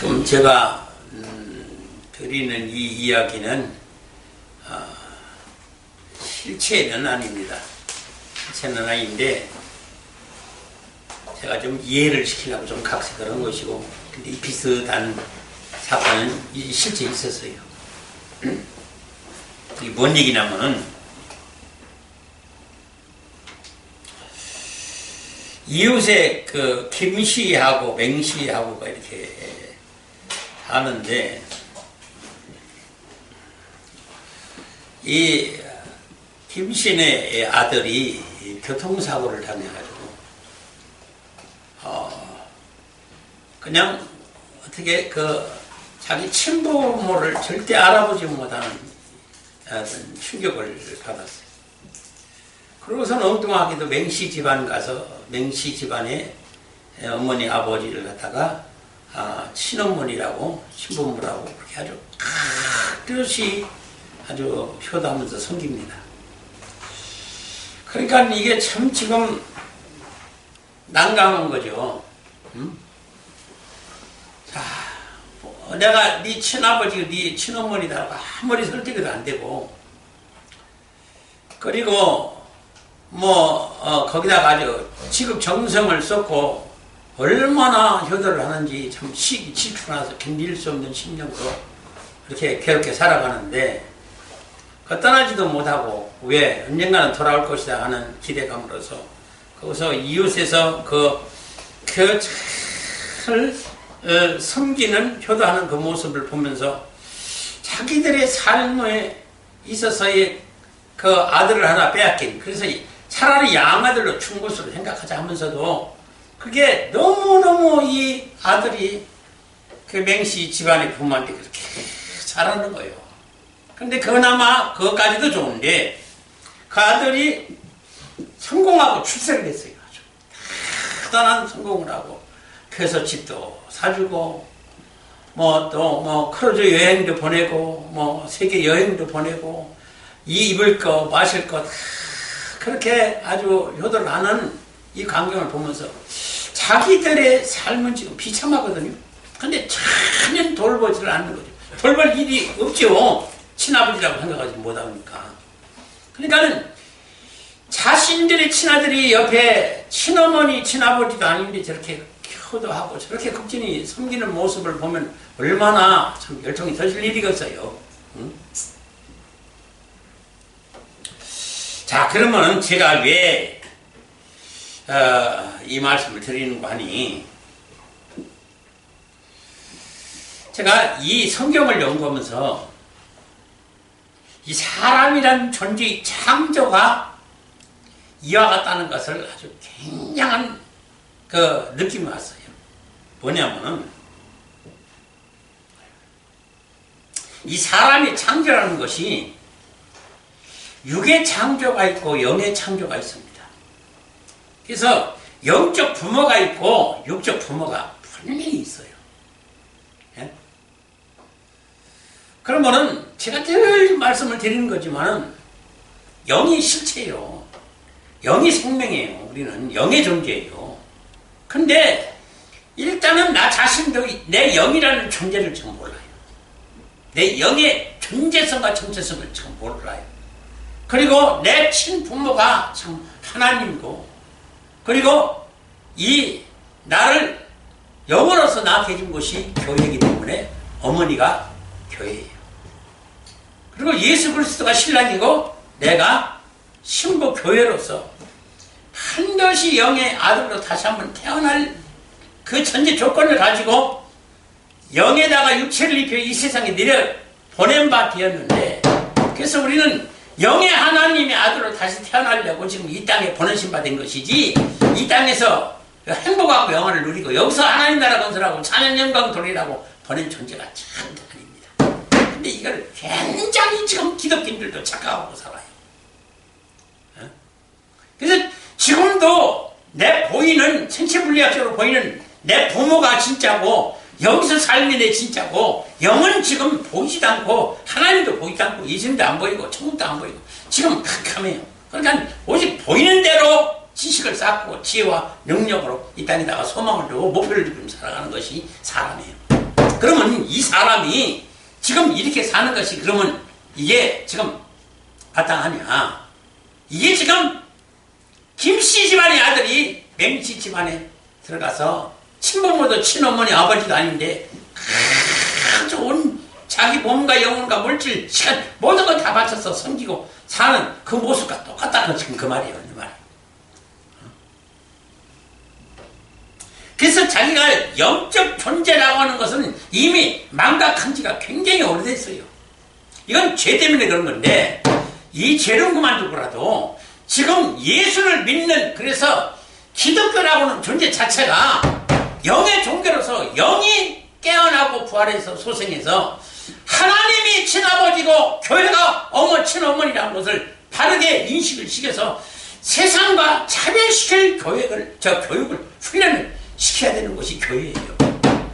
지금 제가 드리는 이 이야기는 실체는 아닙니다. 실체는 아닌데 제가 좀 이해를 시키려고 좀 각색을 한 것이고, 근데 이 비슷한 사건은 실제 있었어요. 이게 뭔 얘기냐면은, 이웃에 그 김씨하고 맹씨하고가 이렇게 하는데, 이 김씨네 아들이 교통사고를 당해가지고 그냥 어떻게 그 자기 친부모를 절대 알아보지 못하는 어떤 충격을 받았어요. 그러고서는 엉뚱하게도 맹씨 집안 가서 맹씨 집안의 어머니 아버지를 갖다가 친어머니라고 친부모라고 그렇게 아주 그릇이 아주 효도하면서 섬깁니다. 그러니까 이게 참 지금 난감한 거죠. 자, 내가 네 친아버지, 네 친어머니다라고 아무리 설득해도 안 되고, 그리고 거기다가 아주 지극 정성을 쏟고 얼마나 효도를 하는지 참 질투나서 견딜 수 없는 심정으로 이렇게 괴롭게 살아가는데, 떠나지도 못하고 왜 언젠가는 돌아올 것이다 하는 기대감으로서 거기서 이웃에서 그 섬기는 효도하는 그 모습을 보면서 자기들의 삶에 있어서의 그 아들을 하나 빼앗긴, 그래서 차라리 양아들로 충고수를 생각하자 하면서도 그게 너무너무 이 아들이 그 맹씨 집안의 부모한테 그렇게 잘하는 거예요. 근데 그나마 그것까지도 좋은데 그 아들이 성공하고 출세를 했어요. 아주 대단한 성공을 하고 그래서 집도 사주고 크루즈 여행도 보내고 세계 여행도 보내고 이 입을 거 마실 거 다 그렇게 아주 효도를 하는 이 광경을 보면서 자기들의 삶은 지금 비참하거든요. 근데 전혀 돌보지를 않는 거죠. 돌볼 일이 없죠. 친아버지라고 생각하지 못하니까. 그러니까는 자신들의 친아들이 옆에 친어머니, 친아버지도 아닌데 저렇게 효도하고 저렇게 극진히 섬기는 모습을 보면 얼마나 참 열정이 터질 일이겠어요. 응? 자, 그러면 제가 왜 이 말씀을 드리는 거 하니, 제가 이 성경을 연구하면서 이 사람이란 존재의 창조가 이와 같다는 것을 아주 굉장한 그 느낌이 왔어요. 뭐냐면은 이 사람의 창조라는 것이 육의 창조가 있고 영의 창조가 있습니다. 그래서 영적 부모가 있고 육적 부모가 분명히 있어요. 예? 그러면은 제가 늘 말씀을 드리는 거지만은 영이 실체예요. 영이 생명이에요. 우리는 영의 존재예요. 근데 일단은 나 자신도 내 영이라는 존재를 지금 몰라요. 내 영의 존재성과 정체성을 지금 몰라요. 그리고 내 친부모가 참 하나님이고, 그리고 이 나를 영으로서 낳게 해준 것이 교회이기 때문에 어머니가 교회예요. 그리고 예수 그리스도가 신랑이고 내가 신부 교회로서 반드시 영의 아들로 다시 한번 태어날 그 전제 조건을 가지고 영에다가 육체를 입혀 이 세상에 내려 보낸 바 되었는데, 그래서 우리는 영의 하나님의 아들로 다시 태어나려고 지금 이 땅에 보내신 바 된 것이지, 이 땅에서 행복하고 영화를 누리고 여기서 하나님 나라 건설하고 찬양 영광 돌리라고 보낸 존재가 참 아닙니다. 근데 이걸 굉장히 지금 기독교인들도 착각하고 살아요. 그래서 지금도 내 보이는, 생체물리학적으로 보이는 내 부모가 진짜고 여기서 삶이 내 진짜고, 영은 지금 보이지도 않고 하나님도 보이지 않고 예수님도 안 보이고 천국도 안 보이고 지금 캄캄해요. 그러니까 오직 보이는 대로 지식을 쌓고 지혜와 능력으로 이 땅에다가 소망을 두고 목표를 두고 살아가는 것이 사람이에요. 그러면 이 사람이 지금 이렇게 사는 것이 그러면 이게 지금 마땅하냐? 이게 지금 김씨 집안의 아들이 맹씨 집안에 들어가서 친부모도 친어머니 아버지도 아닌데 아주 온 자기 몸과 영혼과 물질 시간 모든 걸 다 바쳐서 섬기고 사는 그 모습과 똑같다고 지금 그 말이에요. 이 말. 그래서 자기가 영적 존재라고 하는 것은 이미 망각한 지가 굉장히 오래됐어요. 이건 죄 때문에 그런 건데 이 죄는 그만두고라도 지금 예수를 믿는 그래서 기독교라고 하는 존재 자체가 영의 종교로서 영이 깨어나고 부활해서 소생해서 하나님이 친아버지고 교회가 어머 친어머니라는 것을 바르게 인식을 시켜서 세상과 차별시킬 교육을 훈련을 시켜야 되는 것이 교회예요.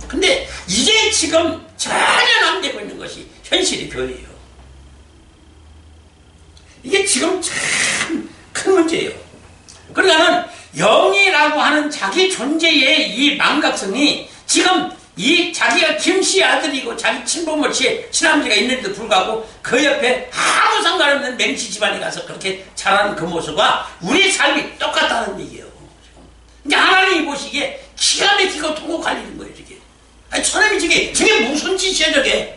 근데 이게 지금 전혀 안 되고 있는 것이 현실의 교회예요. 이게 지금 참 큰 문제예요. 그러니까는 영이라고 하는 자기 존재의 이 망각성이 지금 이 자기가 김씨 아들이고 자기 친부모 친아버지가 있는데도 불구하고 그 옆에 아무 상관없는 맹씨 집안에 가서 그렇게 자라는 그 모습과 우리 삶이 똑같다는 얘기예요. 그러니까 하나님이 보시기에 기가 막히고 통곡할 일인 거예요, 저게. 아니, 저놈이 저게 무슨 짓이야, 저게.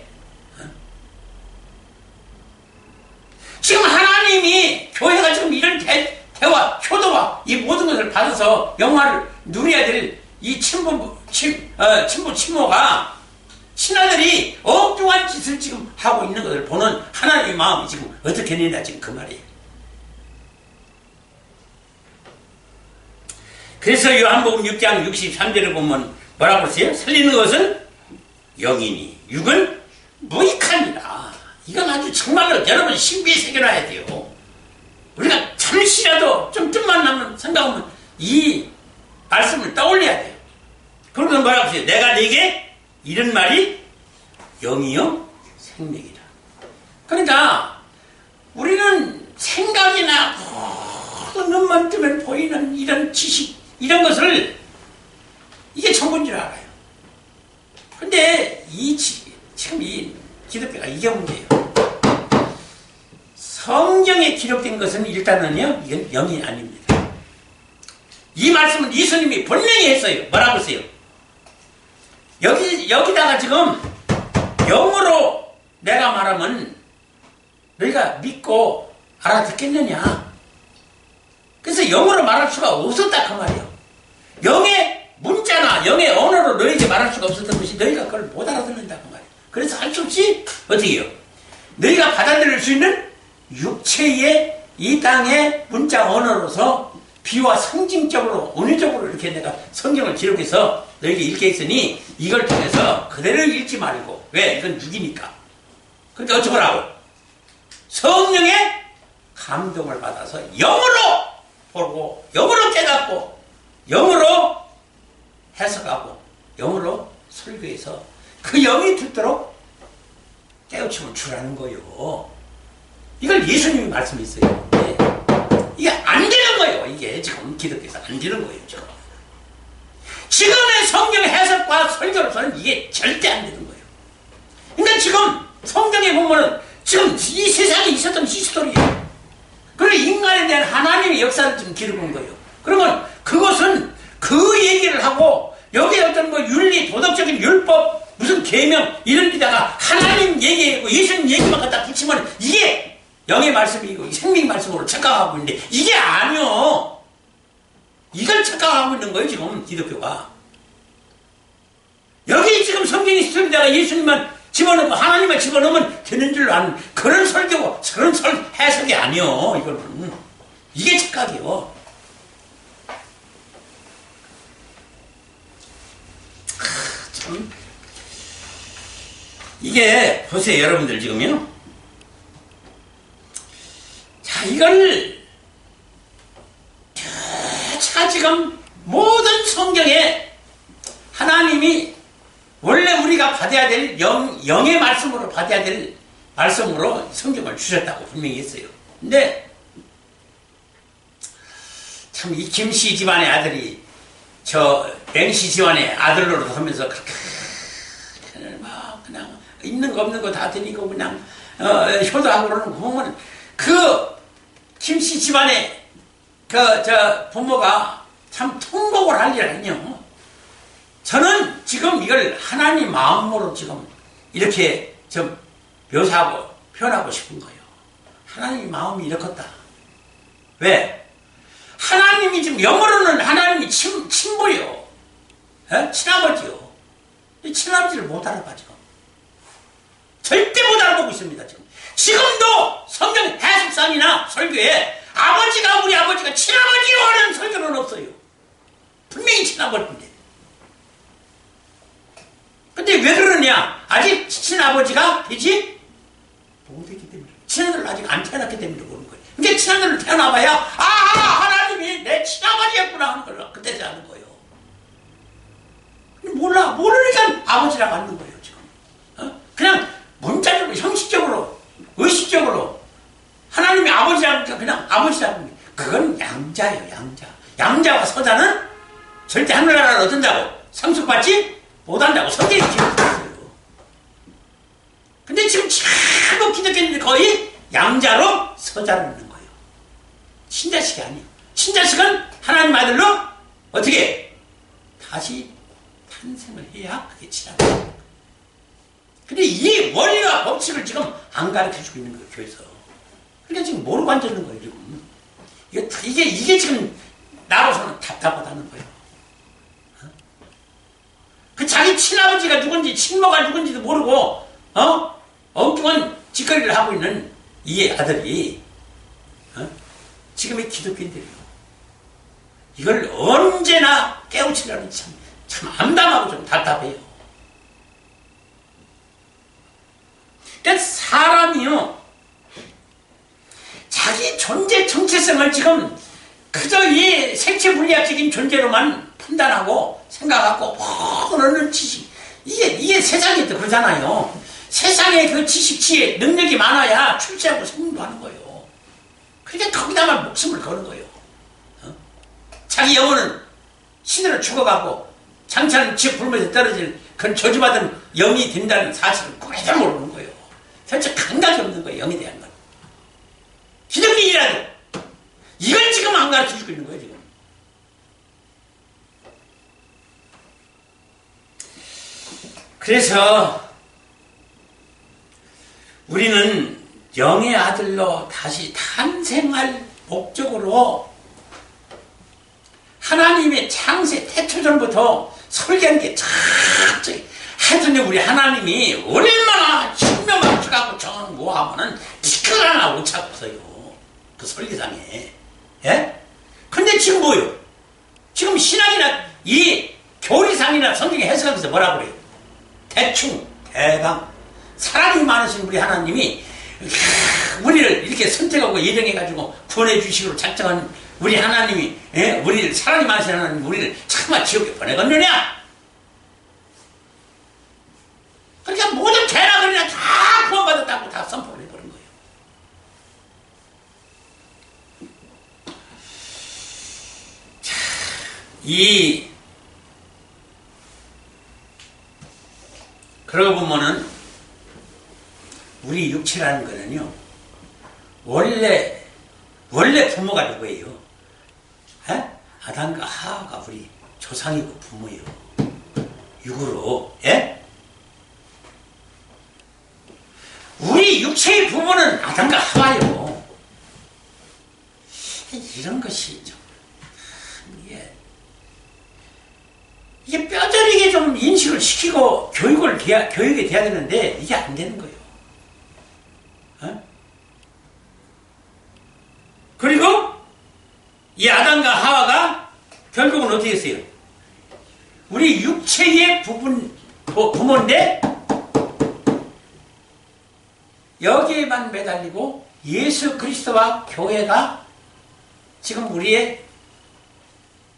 지금 하나님이 교회가 지금 이런 대화, 효도와 이 모든 것을 받아서 영화를 누려야 될 이 친모가 친아들이 엉뚱한 짓을 지금 하고 있는 것을 보는 하나님의 마음이 지금 어떻게 되냐, 지금 그 말이에요. 그래서 요한복음 6장 63절을 보면 뭐라고 했어요? 살리는 것은 영이니 육은 무익하니라. 이건 아주 정말로 여러분 신비에 새겨놔야 돼요. 우리가 잠시라도 좀 뜸만 나면 생각하면 이 말씀을 떠올려야 돼요. 그러면 뭐라고 했어요? 내가 네게 이런 말이 영이요 생명이라. 그러니까 우리는 생각이나 눈만 뜨면 보이는 이런 지식 이런 것을 이게 전부인 줄 알아요. 근데 지금 이 기독교가 이게 문제예요. 성경에 기록된 것은 일단은요, 이건 영이 아닙니다. 이 말씀은 예수님이 분명히 했어요. 뭐라고 했어요? 여기다가 지금 영으로 내가 말하면 너희가 믿고 알아듣겠느냐? 그래서 영어로 말할 수가 없었다 그 말이에요. 영의 문자나 영의 언어로 너희에게 말할 수가 없었던 것이 너희가 그걸 못 알아듣는다 그 말이에요. 그래서 할 수 없이 어떻게 해요? 너희가 받아들일 수 있는 육체의 이 땅의 문자 언어로서 비와 상징적으로 은유적으로 이렇게 내가 성경을 기록해서 너희에게 읽게 했으니 이걸 통해서 그대로 읽지 말고 왜? 이건 육이니까. 그러니까 어쩌라고? 성령의 감동을 받아서 영으로 보고 영으로 깨닫고 영으로 해석하고 영으로 설교해서 그 영이 듣도록 깨우침을 주라는 거예요. 이걸 예수님이 말씀했어요. 네. 이게 안 되는 거예요. 이게 지금 기독교에서 안 되는 거예요. 지금의 성경 해석과 설교로서는 이게 절대 안 되는 거예요. 그러니까 지금 성경에 보면은 지금 이 세상에 있었던 히스토리예요. 그리고 인간에 대한 하나님의 역사를 좀 기록한 거예요. 그러면 그것은 그 얘기를 하고 여기에 어떤 뭐 윤리, 도덕적인 율법, 무슨 계명 이런 데다가 하나님 얘기하고 예수님 얘기만 갖다 붙이면 이게 영의 말씀이고 생명의 말씀으로 착각하고 있는데 이게 아니요. 이걸 착각하고 있는 거예요. 지금 기독교가. 여기 지금 성경의 스토리다가 예수님만 집어넣고 하나님만 집어넣으면 되는 줄 아는 그런 설교고 그런 해석이 아니요. 이거는 이게 착각이요. 참 이게 보세요 여러분들 지금요. 자 이걸 자 지금 모든 성경에 하나님이 원래 우리가 받아야 될 영의 말씀으로 받아야 될 말씀으로 성경을 주셨다고 분명히 했어요. 근데 참 이 김씨 집안의 아들이 저 맹씨 집안의 아들로 하면서 그렇게 막 있는 거 없는 거 다 드리고 그냥 효도하고 그러는 거 보면 그 김씨 집안의 부모가 참 통곡을 할 일아니요. 저는 지금 이걸 하나님 마음으로 지금 이렇게 좀 묘사하고 표현하고 싶은 거예요. 하나님 마음이 이렇겠다. 왜? 하나님이 지금 영어로는 하나님이 친부요. 친아버지요. 이 친아버지를 못 알아봐 지금. 절대 못 알아보고 있습니다 지금. 지금도 성경 해석상이나 설교에 우리 아버지가 친아버지요 하는 설교는 없어요. 분명히 친아버지인데. 근데 왜 그러냐? 아직 친아버지가 되지 못했기 때문에. 친아들은 아직 안 태어났기 때문에 그런 거예요. 근데 친아들을 태어나봐야 하나님이 내 친아버지였구나 하는 걸 그때 아는 거예요. 모르니까 아버지라고 하는 거예요 지금. 그냥 문자적으로 형식적으로 의식적으로 하나님이 아버지라니까 그냥 아버지라고 하는 거예요. 그건 양자예요. 양자와 서자는 절대 하늘나라를 얻는다고 상속받지 못한다고 성경이 기록했어요. 근데 지금 자꾸 기독교인들이 거의 양자로 서자를 넣는 거예요. 친자식이 아니에요. 친자식은 하나님 아들로 어떻게 다시 탄생을 해야 그게 친아들이에요. 근데 이 원리와 법칙을 지금 안 가르쳐주고 있는 거예요, 교회에서. 그러니까 지금 모르고 앉아있는 거예요, 지금. 이게 지금 나로서는 답답하다는 거예요. 그 자기 친아버지가 누군지, 친모가 누군지도 모르고, 엉뚱한 짓거리를 하고 있는 이 아들이, 지금의 기독교인들이요. 이걸 언제나 깨우치려니 참 암담하고 좀 답답해요. 그러니까 사람이요, 자기 존재 정체성을 지금 그저 이 생체 물리학적인 존재로만 판단하고 생각하고 모르는 지식, 이게 세상이 또 그러잖아요. 세상에 그 지식, 지혜, 능력이 많아야 출세하고 성공도 하는 거예요. 그러니까 거기다만 목숨을 거는 거예요. 자기 영혼은 신으로 죽어가고 장차는 지옥 불못에 떨어질 그런 저주받은 영이 된다는 사실을 그래도 모르는 거예요. 전체 감각이 없는 거예요, 영에 대한 건. 기독교인이라도 이걸 지금 안 가르쳐주고 있는 거예요, 지금. 그래서 우리는 영의 아들로 다시 탄생할 목적으로 하나님의 창세 태초전부터 설계한 게 철저히 하여튼 우리 하나님이 얼마나 신명하고 정모하면은 티끌 하나 못 찾고서요. 그 설계상에. 예? 근데 지금 뭐요? 지금 신학이나 이 교리상이나 성경의 해석하면서 뭐라 그래요? 대충, 대강. 사랑이 많으신 우리 하나님이 우리를 이렇게 선택하고 예정해가지고 구원해 주시기로 작정한 우리 하나님이, 우리를, 사랑이 많으신 하나님, 우리를 차마 지옥에 보내겠느냐? 그러니까 모든 죄나 그러나 다 구원받았다고 다 선포를 해버린 거예요. 자, 그러고 보면은, 우리 육체라는 거는요, 원래 부모가 누구예요? 아담과 하와가 우리 조상이고 부모예요. 육으로, 예? 우리 육체의 부모는 아담과 하와예요. 이런 것이 좀, 이게 뼈저리게 좀 인식을 시키고 교육이 돼야 되는데, 이게 안 되는 거예요. 그리고 이 아담과 하와가 결국은 어떻게 했어요? 우리 육체의 부모인데 여기에만 매달리고 예수 그리스도와 교회가 지금 우리의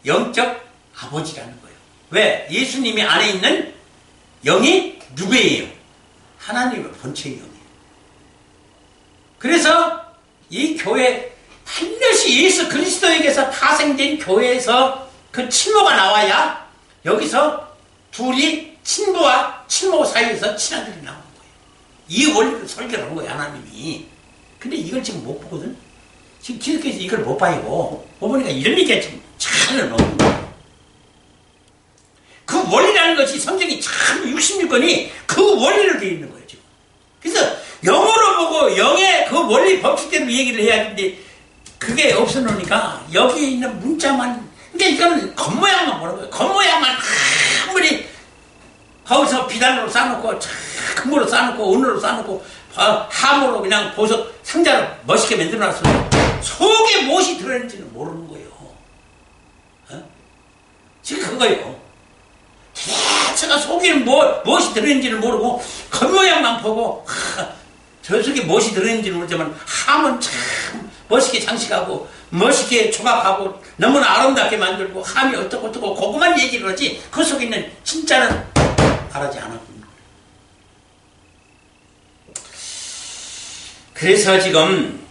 영적 아버지라는 거예요. 왜? 예수님이 안에 있는 영이 누구예요? 하나님의 본체의 영이에요. 그래서 이 교회 반드시 예수 그리스도에게서 파생된 교회에서 그 친모가 나와야 여기서 둘이 친부와 친모 사이에서 친아들이 나오는 거예요. 이 원리를 설계를 한 거야, 하나님이. 근데 이걸 지금 못 보거든? 지금 기독교에서 이걸 못 봐요. 못 보니까 이런 얘기가 지금 잘 넣는 거야. 그 원리라는 것이 성경이 참 66권이 그 원리로 되어 있는 거예요, 지금. 그래서 영어로 보고 영의 그 원리 법칙대로 얘기를 해야 하는데 그게 없어 놓으니까 여기에 있는 문자만, 그러니까 이거는 겉모양만 보는 거예요. 겉모양만 아무리 거기서 비단으로 싸놓고 금으로 싸놓고 은으로 싸놓고 함으로 그냥 보석 상자로 멋있게 만들어놨어요. 속에 무엇이 들어있는지는 모르는 거예요. 어? 지금 그거예요. 대체가 속에는 무엇이 들어있는지를 모르고 겉모양만 보고 저 속에 무엇이 들어있는지는 모르지만 함은 참 멋있게 장식하고 멋있게 조각하고 너무나 아름답게 만들고 함이 어떻고 그것만 얘기를 하지 그 속에 있는 진짜는 말하지 않았군요. 그래서 지금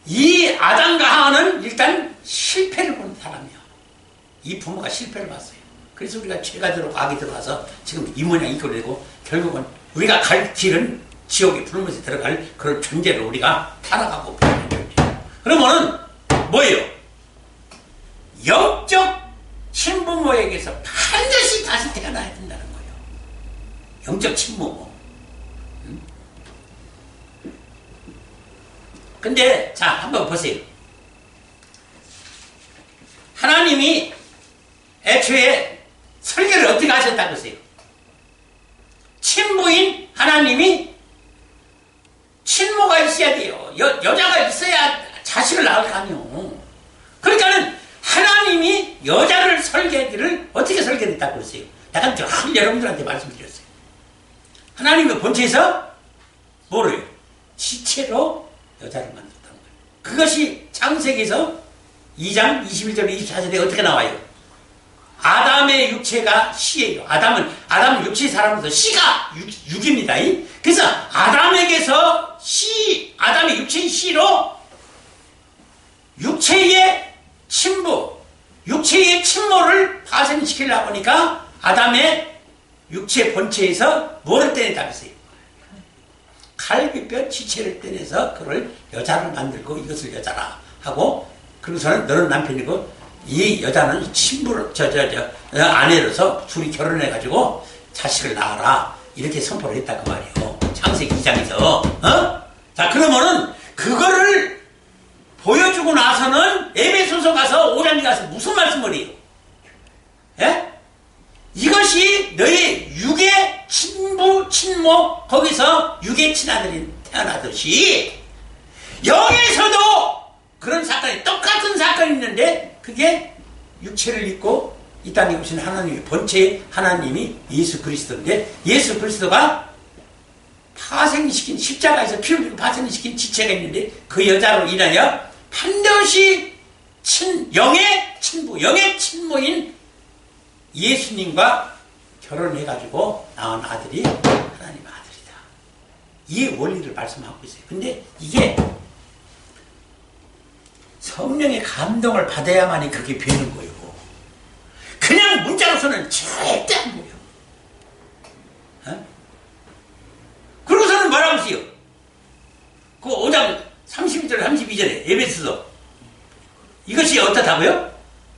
이 아담과 하와는 일단 실패를 본 사람이야. 이 부모가 실패를 봤어요. 그래서 우리가 죄가 악이 들어와서 지금 이 모양 이꼴 되고 결국은 우리가 갈 길은 지옥의 불못에 들어갈 그런 존재를 우리가 살아가고 있는 존재예요. 그러면은 뭐예요? 영적 친부모에게서 반드시 다시 태어나야 된다는 거예요. 영적 친부모. 근데 자 한번 보세요. 하나님이 애초에 설계를 어떻게 하셨다고 하세요? 친부인 하나님이 친모가 있어야 돼요. 여자가 있어야 자식을 낳을 거 아니에요. 그러니까는 하나님이 여자를 설계를 어떻게 설계했다고 그랬어요? 내가 여러분들한테 말씀드렸어요. 하나님의 본체에서 뭐래요? 지체로 여자를 만들었다는 거예요. 그것이 창세기에서 2장 21절 24절에 어떻게 나와요? 아담의 육체가 씨예요. 아담은 육체의 사람으로서 씨가 육입니다. 그래서 아담에게서 아담의 육체의 씨로 육체의 친부, 육체의 친모를 파생시키려고 하니까 아담의 육체 본체에서 뭐를 떼냈다고 했어요? 갈비뼈 지체를 떼내서 그걸 여자를 만들고 이것을 여자라 하고, 그러고서는 너는 남편이고 이 여자는 친부를 아내로서 둘이 결혼해가지고 자식을 낳아라 이렇게 선포를 했다 그 말이에요. 창세기 2장에서. 자 그러면은 그거를 보여주고 나서는 에베소서 가서 5장에 가서 무슨 말씀을 해요? 예? 이것이 너의 육의 친부 친모 거기서 육의 친아들이 태어나듯이 영에서도 그런 사건이 똑같은 사건이 있는데 그게 육체를 입고 이 땅에 오신 하나님의 본체의 하나님이 예수 그리스도인데 예수 그리스도가 파생시킨 십자가에서 피 흘리고 파생시킨 지체가 있는데 그 여자로 인하여 반드시 영의 친부 영의 친모인 예수님과 결혼해가지고 낳은 아들이 하나님의 아들이다. 이 원리를 말씀하고 있어요. 근데 이게 성령의 감동을 받아야만이 그게 되는 거예요. 그냥 문자로서는 절대 안 보여. 그러고서는 뭐라고 했어요? 그 5장 31절 32절에 에베소서 이것이 어떻다고요?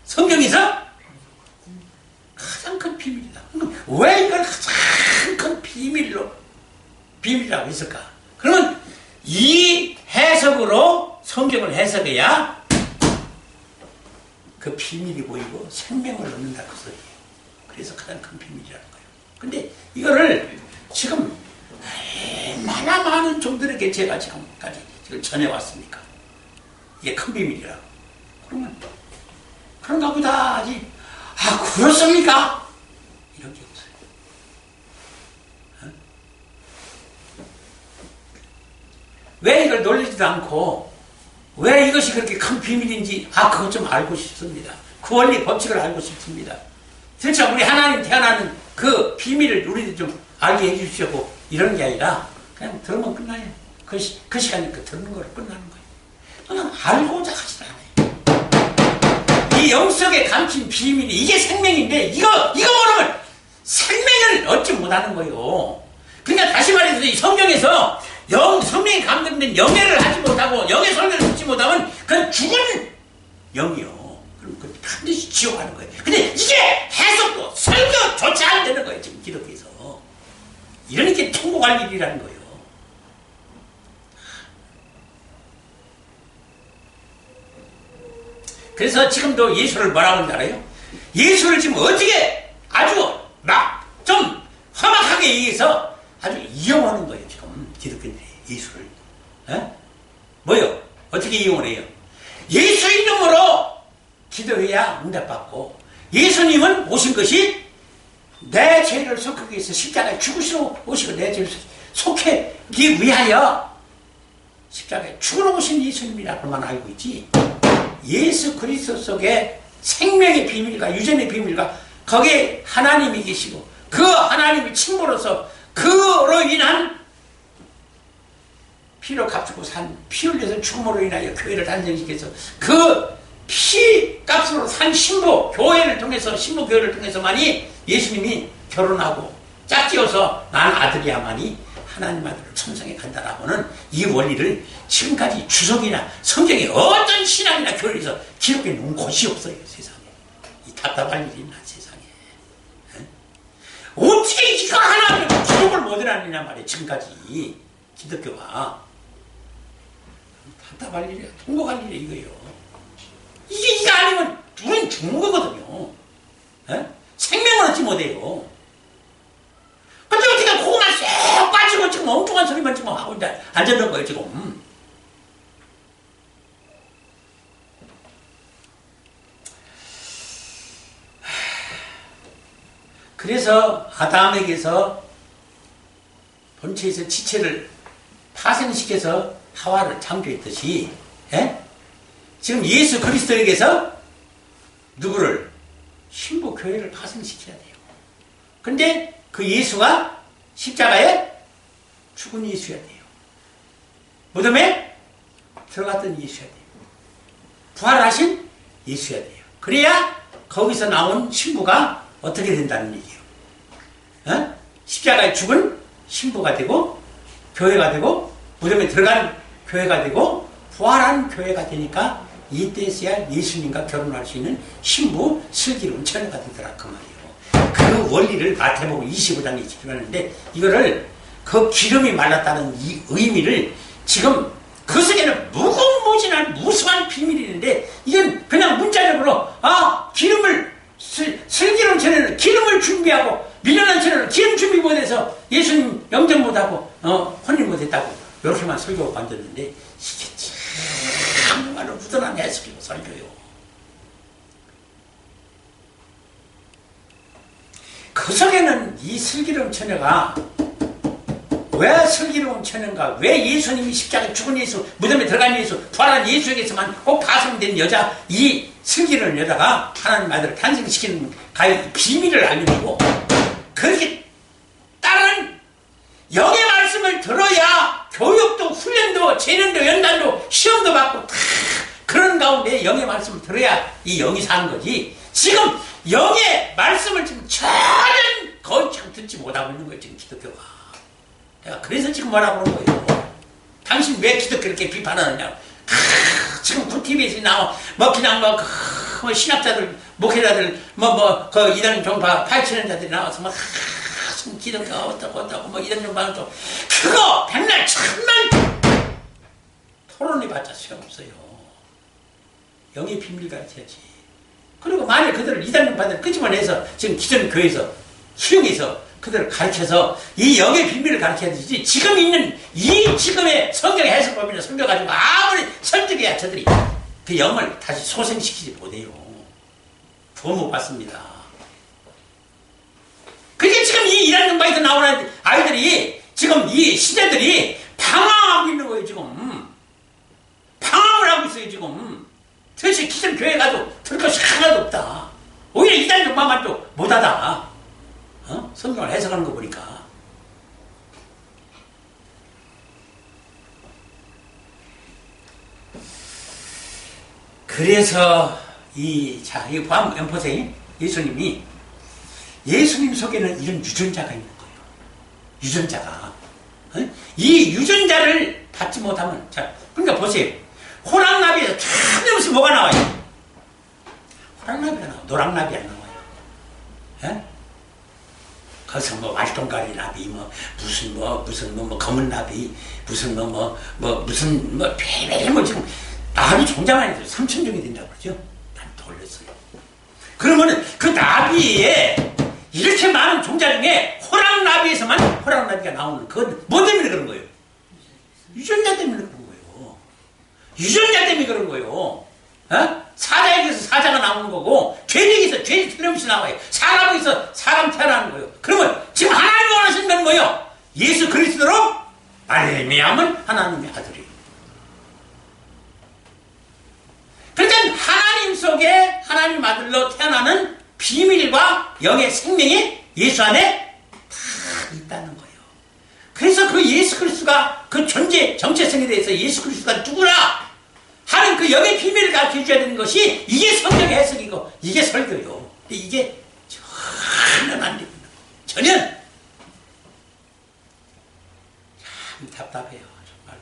성경에서 가장 큰 비밀이다. 왜 이걸 가장 큰 비밀이라고 했을까? 그러면 이 해석으로 성경을 해석해야 그 비밀이 보이고 생명을 얻는다 그 소리예요. 그래서 가장 큰 비밀이라는 거예요. 근데 이거를 지금 얼마나 많은 종들에게 제가 지금까지 전해왔습니까? 이게 큰 비밀이라고. 그러면 그런가 보다 하지. 아 그렇습니까? 이런 게 없어요. 왜 이걸 놀리지도 않고 왜 이것이 그렇게 큰 비밀인지 그것 좀 알고 싶습니다. 그 원리 법칙을 알고 싶습니다. 도대체 우리 하나님 태어나는 그 비밀을 우리들 좀 알게 해주시고 이런 게 아니라 그냥 들으면 끝나요. 그 시간에 듣는 거로 끝나는 거예요. 그냥 알고자 하지 않아요. 이 영속에 감춘 비밀이 이게 생명인데 이거 모르면 생명을 얻지 못하는 거예요. 그러니까 다시 말해서 이 성경에서 성령이 감동된 영예를 하지 못하고 영의 설교를 듣지 못하면 그건 죽은 영이요. 그럼 그 반드시 지옥 가는 거예요. 근데 이게 해석도 설교조차 안 되는 거예요. 지금 기독교에서. 이러니까 통곡할 일이라는 거예요. 그래서 지금도 예수를 뭐라고 하는지 알아요? 예수를 지금 어떻게 아주 막 좀 험악하게 얘기해서 아주 이용하는 거예요. 지금 기독교인들이 예수를. 뭐요? 어떻게 이용을 해요? 예수 이름으로 기도해야 응답받고, 예수님은 오신 것이 내 죄를 속하기 위해서 십자가에 죽으시러 오시고 내 죄를 속하기 위하여 십자가에 죽으러 오신 예수님이라고만 알고 있지, 예수 그리스도 속에 생명의 비밀과 유전의 비밀과 거기에 하나님이 계시고 그 하나님의 친구로서 그로 인한 피로 값주고 산, 피 흘려서 죽음으로 인하여 교회를 단정시켜서 그 피 값으로 산 신부 교회를 통해서, 신부 교회를 통해서만이 예수님이 결혼하고 짝지어서 난 아들이야만이 하나님 아들로 천상에 간다라고는 이 원리를 지금까지 주석이나 성경에 어떤 신학이나 교회에서 기록해 놓은 곳이 없어요. 세상에. 이 답답할 일이 있나 세상에. 어떻게 이걸 하나님을 기록을 못 해놨느냐 말이에요. 지금까지 기독교가. 답답할 일이야. 통곡할 일이야 이거예요. 이게 아니면 우린 죽는 거거든요. 생명을 얻지 못해요. 근데 어떻게 그거만 쏙 빠지고 지금 엉뚱한 소리만 지금 하고 앉아있는 거예요 지금. 그래서 아담에게서 본체에서 지체를 파생시켜서 하와를 창조했듯이, 지금 예수 그리스도에게서 누구를? 신부 교회를 파생시켜야 돼요. 근데 그 예수가 십자가에 죽은 예수여야 돼요. 무덤에 들어갔던 예수여야 돼요. 부활하신 예수여야 돼요. 그래야 거기서 나온 신부가 어떻게 된다는 얘기예요. 십자가에 죽은 신부가 되고 교회가 되고 무덤에 들어간 교회가 되고 부활한 교회가 되니까 이때서야 예수님과 결혼할 수 있는 신부 슬기로운 처녀가 되더라 그 말이에요. 그 원리를 마태복음 25장에 지켜놨는데 이거를 그 기름이 말랐다는 이 의미를 지금 그 속에는 무궁무진한 무수한 비밀이 있는데 이건 그냥 문자적으로 기름을 슬기로운 처녀는 기름을 준비하고 미련한 처녀는 기름 준비 못해서 예수님 영접 못하고 혼인 못했다고 이렇게만 설교가 만들었는데 이게 정말로 무던한 해석이고 설교요. 그 속에는 이 슬기로운 처녀가 왜 슬기로운 처녀인가, 왜 예수님이 십자가에 죽은 예수, 무덤에 들어간 예수, 부활한 예수에게서만 꼭 파송된 여자, 이 슬기로운 여자가 하나님 아들을 탄생시키는 가의 비밀을 알려주고, 그렇게 다른 영의 말씀을 들어야 교육도 훈련도 재련도 연단도 시험도 받고 다 그런 가운데 영의 말씀을 들어야 이 영이 사는 거지. 지금 영의 말씀을 지금 전혀 거의 지금 듣지 못하고 있는 거예요 지금 기독교가. 내가 그래서 지금 뭐라고 그러는 거예요. 당신 왜 기독교 이렇게 비판하느냐고. 지금 굿TV에서 나와 그냥 신학자들 목회자들 그 이단 종파 파헤치는 자들이 나와서 기독교가 어떻고 이런 종파는 또 그거 백날 천만 토론해봤자 소용없어요. 영의 비밀 가르쳐야지. 그리고 만약 그들을 이단 종파들 끄집어내서 지금 기존 교회에서 수용해서 그들을 가르쳐서 이 영의 비밀을 가르쳐야 되지. 지금 있는 이 지금의 성경 해석법이나 성경 가지고 아무리 설득해야 저들이 그 영을 다시 소생시키지 못해요. 구원 못 받습니다. 그게 지금 이 이란 종파에서 나오는 아이들이 지금 이 시대들이 방황하고 있는 거예요 지금. 방황을 하고 있어요 지금. 도대체 기존 교회 가도 들을 것이 하나도 없다. 오히려 이단 종파만 또 못하다. 성경을 해석하는 거 보니까. 그래서 이거 보면 연포생 예수님이 예수님 속에는 이런 유전자가 있는 거예요. 유전자가. 이 유전자를 받지 못하면, 자, 그러니까 보세요. 호랑나비에서 틀림없이 뭐가 나와요? 호랑나비가 나와요. 노랑나비 안 나와요. 예? 거기서 뭐 말똥가리 나비, 무슨 검은 나비, 무슨 별별 지금 나비 종자만 해도 3,000종이 된다고 그러죠? 난 돌렸어요. 그러면은 그 나비에 이렇게 많은 종자 중에 호랑나비에서만 호랑나비가 나오는 그건 뭐 때문에 그런 거예요? 유전자 때문에 그런 거예요. 유전자 때문에 그런 거예요. 사자에게서 사자가 나오는 거고 죄에게서 죄이 틀림없이 나와요. 사람에게서 사람 태어나는 거예요. 그러면 지금 하나님 원하시는 건 뭐예요? 예수 그리스도로 말미암은 하나님의 아들이에요. 그러니까 하나님 속에 하나님 아들로 태어나는 비밀과 영의 생명이 예수 안에 다 있다는 거예요. 그래서 그 예수 그리스도가 그 존재 정체성에 대해서 예수 그리스도가 누구나 하는 그 영의 비밀을 가르쳐 줘야 되는 것이 이게 성경 해석이고 이게 설교요. 근데 이게 전혀 안 됩니다. 전혀. 참 답답해요. 정말로.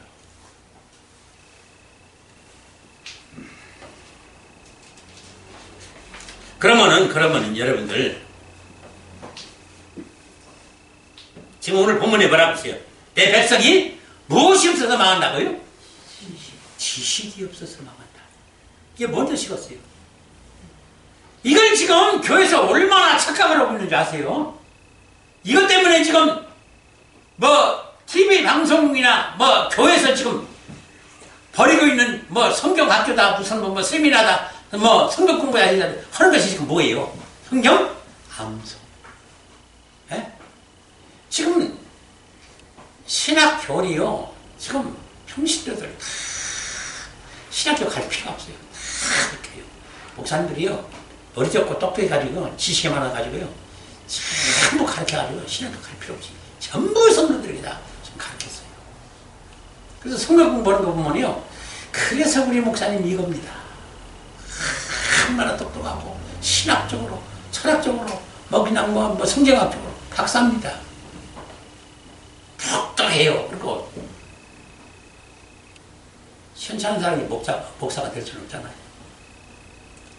그러면은 여러분들 지금 오늘 본문에 뭐라고 했어요? 내 백성이 무엇이 없어서 망한다고요? 지식이 없어서 망한다. 이게 뭔 뜻이겠어요? 이걸 지금 교회에서 얼마나 착각을 하고 있는 줄 아세요? 이것 때문에 지금 TV 방송이나 교회에서 지금 버리고 있는 성경 학교다 무슨 세미나다 성경 공부야 하는 것이 지금 뭐예요? 성경 암송. 에? 지금 신학 교리요. 지금 평신도들 다 신학교 갈 필요가 없어요. 다 그렇게 해요. 목사님들이요. 머리 적고 똑똑해 가지고 지식이 많아 가지고요. 전부 가르쳐 가지고 신학교 갈 필요 없이 전부 성도들에게 다 지금 가르쳤어요. 그래서 성경 공부하는 거 보면요. 그래서 우리 목사님 이겁니다. 얼마나 똑똑하고 신학적으로 철학적으로 그냥 성경학적으로 박사입니다. 똑똑해요. 그리고 시원찮은 사람이 목사가 될 수는 없잖아요.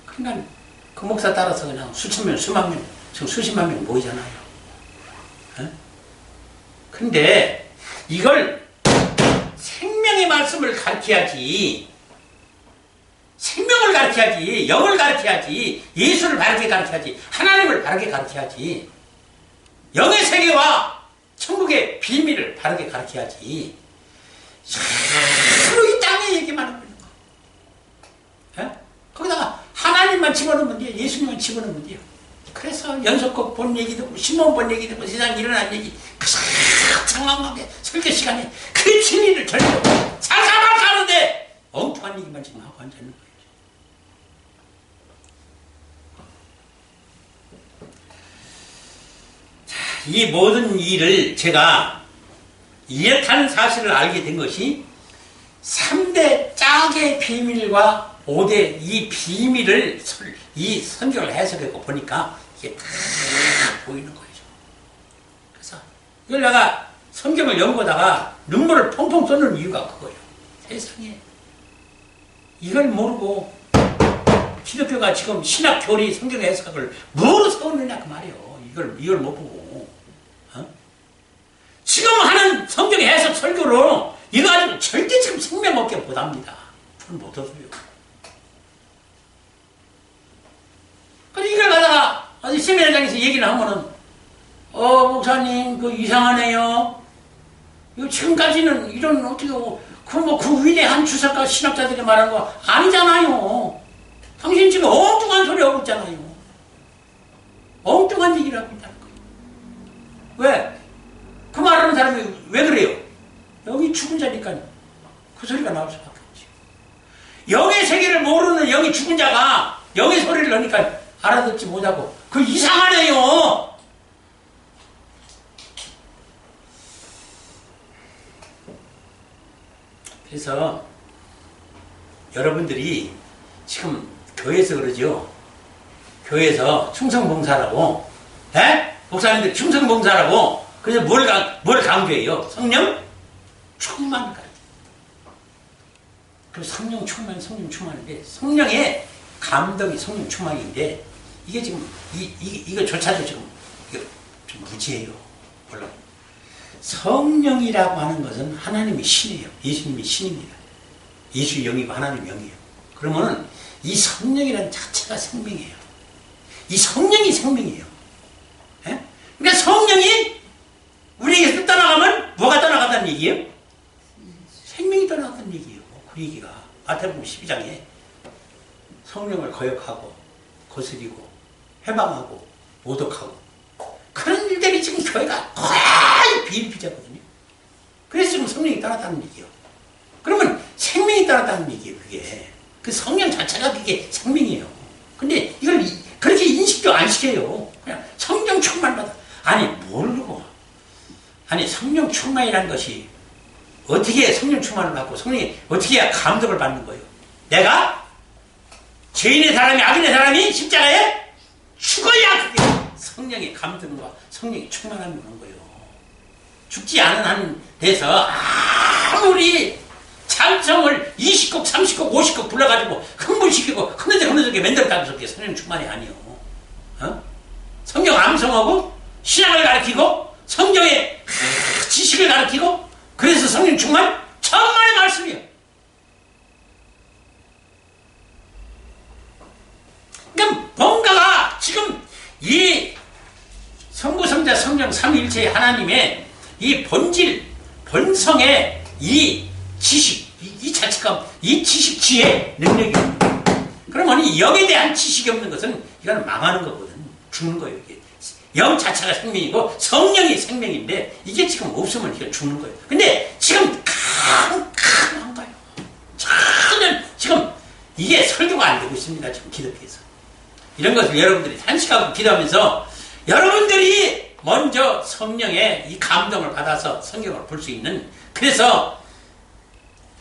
그러니까 그 목사 따라서 그냥 수천 명, 수만 명, 지금 수십만 명 모이잖아요. 근데 이걸 생명의 말씀을 가르쳐야지, 생명을 가르쳐야지, 영을 가르쳐야지, 예수를 바르게 가르쳐야지, 하나님을 바르게 가르쳐야지, 영의 세계와 천국의 비밀을 바르게 가르쳐야지. 서로 이 땅의 얘기만 하고 있는 거. 거기다가 하나님만 집어넣으면 돼요. 예수님만 집어넣으면 돼요. 그래서 연속곡 본 얘기 듣고 신문 본 얘기 듣고 세상에 일어난 얘기 상황하게 설교 시간에 그 진리를 전혀 살살만 가는데 엉뚱한 얘기만 지금 하고 앉아있는 거예요. 자, 이 모든 일을 제가 이렇다는 사실을 알게 된 것이 3대 짝의 비밀과 5대 이 비밀을 이 성경을 해석하고 보니까 이게 다 보이는 거죠. 그래서 이걸 내가 성경을 연구하다가 눈물을 펑펑 쏟는 이유가 그거예요. 세상에 이걸 모르고 기독교가 지금 신학 교리 성경 해석을 뭐로 세웠느냐 그 말이에요. 이걸 못 보고 지금 하는 성경 해석 설교로 이거 가지고 절대 지금 생명 없게 못합니다. 그건 못하고요. 그래서 이걸 가다가 어디 세미나장에서 얘기를 하면은 목사님 그 이상하네요. 이거 지금까지는 이런 어떻게 그 위대한 주석가 신학자들이 말한 거 아니잖아요. 당신 지금 엉뚱한 소리 하고 있잖아요. 엉뚱한 얘기를 하고 있다는 거예요. 왜? 그 말하는 사람이 왜 그래요? 여기 죽은 자니까 그 소리가 나올 수밖에 없지. 영의 세계를 모르는 영이 죽은 자가 영의 소리를 넣으니까 알아듣지 못하고 그 이상하네요. 그래서 여러분들이 지금 교회에서 그러죠. 교회에서 충성봉사라고 목사님들이 충성봉사라고 그래서 뭘 강조해요? 성령 충만을 가르쳐요. 그 성령 충만인데, 성령의 감동이 성령 충만인데, 이게 지금, 이거조차도 지금, 이거 좀 무지해요. 물론. 성령이라고 하는 것은 하나님의 신이에요. 예수님이 신입니다. 예수 영이고 하나님 영이에요. 그러면은 이 성령이라는 자체가 생명이에요. 이 성령이 생명이에요. 예? 그러니까 성령이 우리에게서 떠나가면 뭐가 떠나간다는 얘기예요? 생명이 떠나간다는 얘기예요. 그 얘기가 마태복음 12장에 성령을 거역하고 거스리고 해방하고 모독하고 그런 일들이 지금 교회가 거의 비일비재거든요. 그래서 지금 성령이 떠났다는 얘기예요. 그러면 생명이 떠났다는 얘기예요. 그게 그 성령 자체가 그게 생명이에요. 근데 이걸 그렇게 인식도 안 시켜요. 그냥 성령 충만받아. 아니 모르고 아니 성령 충만이라는 것이 어떻게 성령 충만을 받고 성령이 어떻게 해야 감동을 받는 거예요? 내가 죄인의 사람이 악인의 사람이 십자가에 죽어야 그게 성령의 감동과 성령의 충만함이 오는 거예요. 죽지 않은 한 데서 아무리 찬성을 20곡, 30곡, 50곡 불러가지고 흥분시키고 흐느적게 맨들까면서 그게 성령 충만이 아니에요. 어? 성경 암송하고 신앙을 가르치고 성경의 지식을 가르치고 그래서 성령 충만? 천만의 말씀이에요. 그러니까 뭔가가 지금 이 성부, 성자, 성령, 삼위일체의 하나님의 이 본질, 본성의 이 지식, 이 자체가 이 지식, 지혜, 능력이에요. 그러면 이 영에 대한 지식이 없는 것은 이건 망하는 거거든. 죽는 거예요. 이게. 영 자체가 생명이고 성령이 생명인데 이게 지금 없으면 이게 죽는 거예요. 근데 지금 캄캄한 거예요. 전혀 지금 이게 설교가 안 되고 있습니다. 지금 기독교에서. 이런 것을 여러분들이 산식하고 기도하면서 여러분들이 먼저 성령의 이 감동을 받아서 성경을 볼 수 있는, 그래서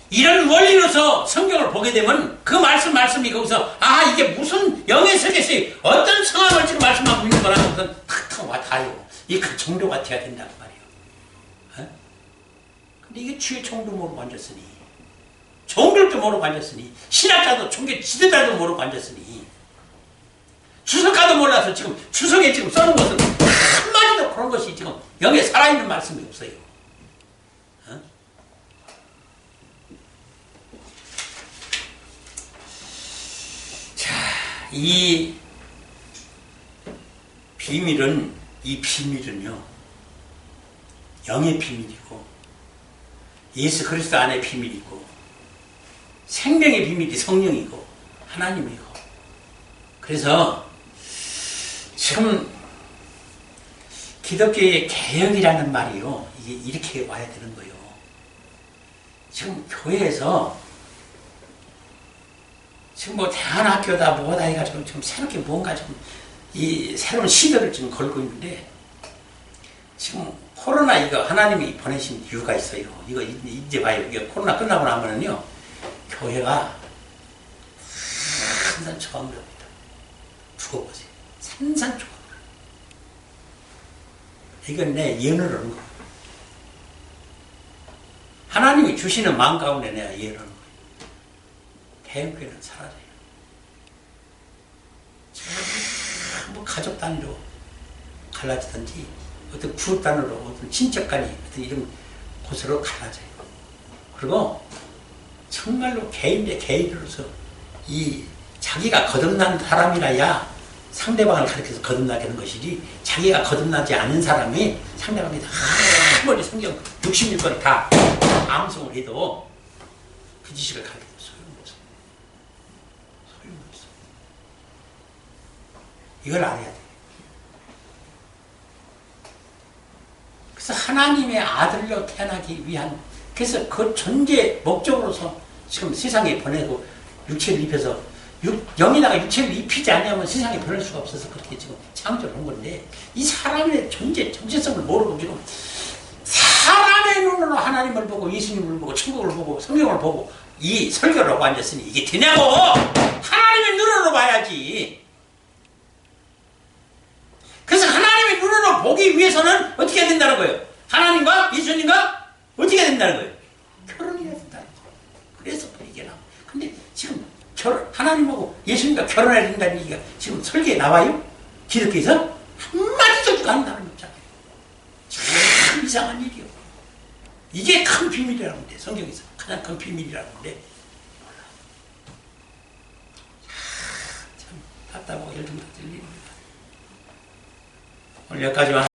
이런 원리로서 성경을 보게 되면 그 말씀이 거기서 이게 무슨 영의 세계에서 어떤 상황을 지금 말씀하고 있는 거라는 것은 탁탁 와닿아요. 이게 그 정도가 돼야 된다고 말이에요. 어? 근데 이게 주의 정도 모르고 앉았으니, 종들도 모르고 앉았으니, 신학자도 종교 지도자도 모르고 앉았으니, 주석가도 몰라서 지금 주석에 지금 써놓은 것은 한마디도 그런 것이 지금 영에 살아있는 말씀이 없어요. 어? 자, 이 비밀은요, 영의 비밀이고, 예수 그리스도 안의 비밀이고, 생명의 비밀이 성령이고, 하나님이고, 그래서 지금 기독교의 개혁이라는 말이요, 이게 이렇게 와야 되는 거예요. 지금 교회에서 지금 뭐 대안학교다 뭐다 해가지고 지금 새롭게 뭔가 지금 이 새로운 시대를 지금 걸고 있는데, 지금 코로나 이거 하나님이 보내신 이유가 있어요. 이거 이제 봐요. 이게 코로나 끝나고 나면은요, 교회가 산산초강합니다. 죽어보세요. 산산초강. 이건 내 예언을 하는 거예요. 하나님이 주시는 마음 가운데 내가 예언을 하는 거예요. 개혁교회는 사라져요. 뭐 가족 단위로 갈라지든지, 어떤 그룹 단위로, 어떤 친척 간이 어떤 이런 곳으로 갈라져요. 그리고 정말로 개인 대 개인으로서 이 자기가 거듭난 사람이라야 상대방을 가리켜서 거듭나게 하는 것이지, 자기가 거듭나지 않은 사람이 상대방이 아무리 성경 66권 다 암송을 해도 그 지식을 가르쳐도 소용없어. 소용없어. 이걸 알아야 돼. 그래서 하나님의 아들로 태어나기 위한, 그래서 그 존재 목적으로서 지금 세상에 보내고 육체를 입혀서 영이나가 육체를 입히지 않으면 세상에 변할 수가 없어서 그렇게 지금 창조를 한 건데, 이 사람의 정체성을 모르고 지금 사람의 눈으로 하나님을 보고 예수님을 보고 천국을 보고 성경을 보고 이 설교를 하고 앉았으니 이게 되냐고! 하나님의 눈으로 봐야지. 그래서 하나님의 눈으로 보기 위해 위해서는 어떻게 해야 된다는 거예요? 하나님과 예수님과 어떻게 해야 된다는 거예요? 결혼해야 된다는 거예요. 그래서 그 얘기가 나와요. 근데 지금 하나님하고 예수님과 결혼해야 된다는 얘기가 지금 설계에 나와요? 기독교에서? 한마디도 안 나오는 거잖아요. 참 이상한 일이요. 이게 큰 비밀이라고 하는데, 성경에서 가장 큰 비밀이라고 하는데, 참 답답하고 열등받을 일입니다. 오늘 여기까지만